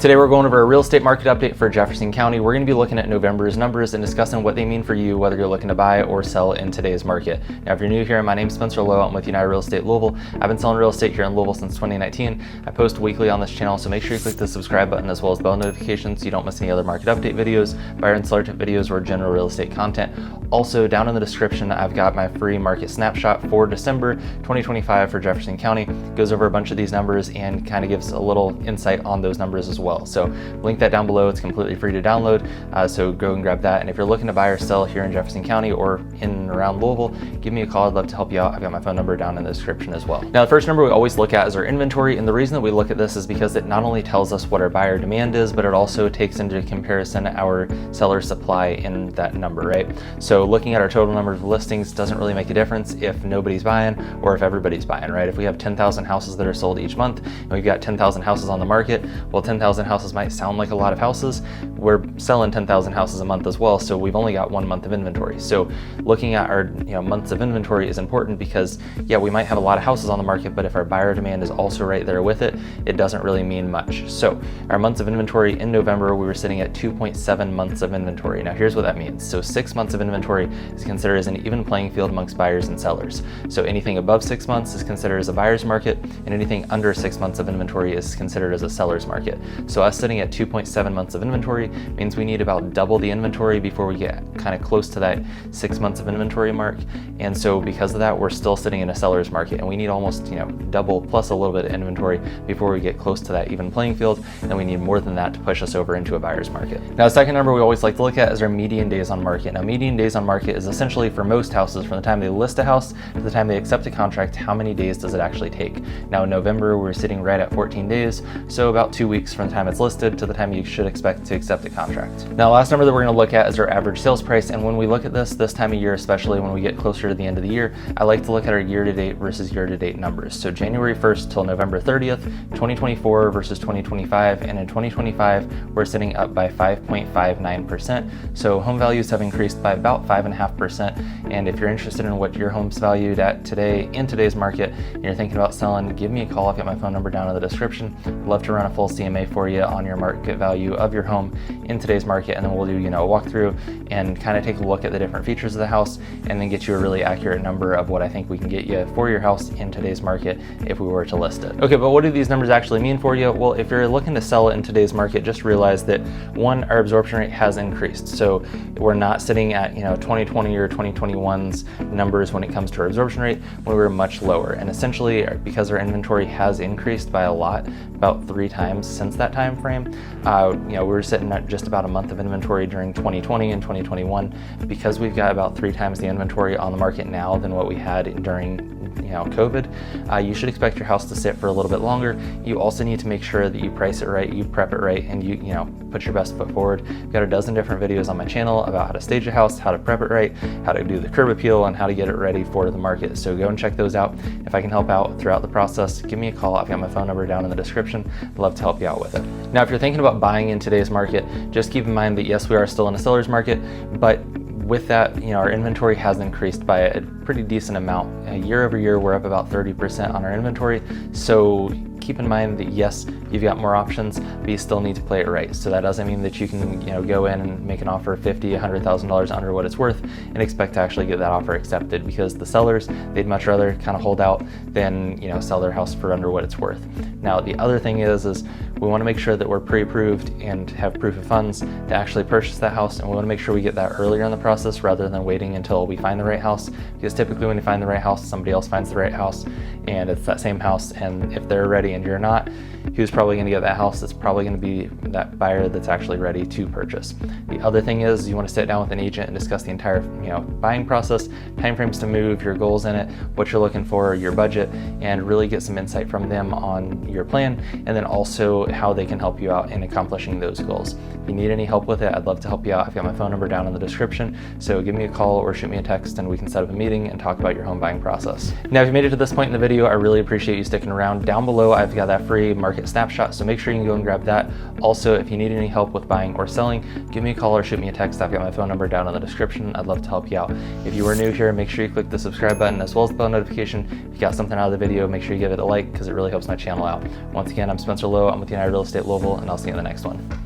Today we're going over a real estate market update for Jefferson County. We're going to be looking at November's numbers and discussing what they mean for you, whether you're looking to buy or sell in today's market. Now, if you're new here, my name's Spencer Lowe. I'm with United Real Estate Louisville. I've been selling real estate here in Louisville since 2019. I post weekly on this channel, so make sure you click the subscribe button as well as bell notifications so you don't miss any other market update videos, buyer and seller tip videos, or general real estate content. Also, down in the description, I've got my free market snapshot for December 2025 for Jefferson County. It goes over a bunch of these numbers and kind of gives a little insight on those numbers as well. So link that down below. It's completely free to download, so go and grab that. And if you're looking to buy or sell here in Jefferson County or in and around Louisville, give me a call. I'd love to help you out. I've got my phone number down in the description as well. Now, the first number we always look at is our inventory, and the reason that we look at this is because it not only tells us what our buyer demand is, but it also takes into comparison our seller supply in that number, right? So looking at our total number of listings doesn't really make a difference if nobody's buying or if everybody's buying, right? If we have 10,000 houses that are sold each month and we've got 10,000 houses on the market, well, 10,000 houses might sound like a lot of houses. We're selling 10,000 houses a month as well, so we've only got 1 month of inventory. So looking at our months of inventory is important because, yeah, we might have a lot of houses on the market, but if our buyer demand is also right there with it, it doesn't really mean much. So our months of inventory in November, we were sitting at 2.7 months of inventory. Now here's what that means. So 6 months of inventory is considered as an even playing field amongst buyers and sellers. So anything above 6 months is considered as a buyer's market, and anything under 6 months of inventory is considered as a seller's market. So us sitting at 2.7 months of inventory means we need about double the inventory before we get kind of close to that 6 months of inventory mark. And so because of that, we're still sitting in a seller's market, and we need almost double plus a little bit of inventory before we get close to that even playing field, and we need more than that to push us over into a buyer's market. Now, the second number we always like to look at is our median days on market. Now, median days on market is essentially for most houses from the time they list a house to the time they accept a contract, how many days does it actually take? Now in November, we're sitting right at 14 days, so about 2 weeks from the time it's listed to the time you should expect to accept the contract. Now, the last number that we're going to look at is our average sales price, and when we look at this time of year, especially when we get closer to the end of the year, I like to look at our year-to-date versus year-to-date numbers. So January 1st till November 30th, 2024 versus 2025, and in 2025, we're sitting up by 5.59%. So home values have increased by about 5.5%, and if you're interested in what your home's valued at today in today's market, and you're thinking about selling, give me a call. I've got my phone number down in the description. I'd love to run a full CMA for you on your market value of your home in today's market, and then we'll do a walkthrough and kind of take a look at the different features of the house and then get you a really accurate number of what I think we can get you for your house in today's market if we were to list it. Okay, but what do these numbers actually mean for you? Well, if you're looking to sell it in today's market, just realize that one, our absorption rate has increased. So we're not sitting at 2020 or 2021's numbers when it comes to our absorption rate, when we were much lower. And essentially, because our inventory has increased by a lot, about 3 times since that time frame, we were sitting at just about a month of inventory during 2020 and 2021. Because we've got about 3 times the inventory on the market now than what we had during COVID, you should expect your house to sit for a little bit longer. You also need to make sure that you price it right, you prep it right, and you put your best foot forward. I've got a dozen different videos on my channel about how to stage a house, how to prep it right, how to do the curb appeal, and how to get it ready for the market. So go and check those out. If I can help out throughout the process, give me a call. I've got my phone number down in the description. I'd love to help you out with it. Now, if you're thinking about buying in today's market, just keep in mind that yes, we are still in a seller's market, but with that, our inventory has increased by a pretty decent amount. Year over year, we're up about 30% on our inventory. So keep in mind that yes, you've got more options, but you still need to play it right. So that doesn't mean that you can go in and make an offer $50,000, $100,000 under what it's worth and expect to actually get that offer accepted, because the sellers, they'd much rather kind of hold out than sell their house for under what it's worth. Now, the other thing is we want to make sure that we're pre-approved and have proof of funds to actually purchase that house, and we want to make sure we get that earlier in the process rather than waiting until we find the right house, because typically when you find the right house, somebody else finds the right house, and it's that same house, and if they're ready and you're not, who's probably going to get that house? It's probably going to be that buyer that's actually ready to purchase. The other thing is you want to sit down with an agent and discuss the entire buying process, timeframes to move, your goals in it, what you're looking for, your budget, and really get some insight from them on your plan, and then also how they can help you out in accomplishing those goals. If you need any help with it, I'd love to help you out. I've got my phone number down in the description, so give me a call or shoot me a text and we can set up a meeting and talk about your home buying process. Now, if you made it to this point in the video, I really appreciate you sticking around. Down below, I I've got that free market snapshot, so make sure you can go and grab that. Also, if you need any help with buying or selling, give me a call or shoot me a text. I've got my phone number down in the description. I'd love to help you out. If you are new here, make sure you click the subscribe button as well as the bell notification. If you got something out of the video, make sure you give it a like because it really helps my channel out. Once again, I'm Spencer Lowe. I'm with United Real Estate Louisville, and I'll see you in the next one.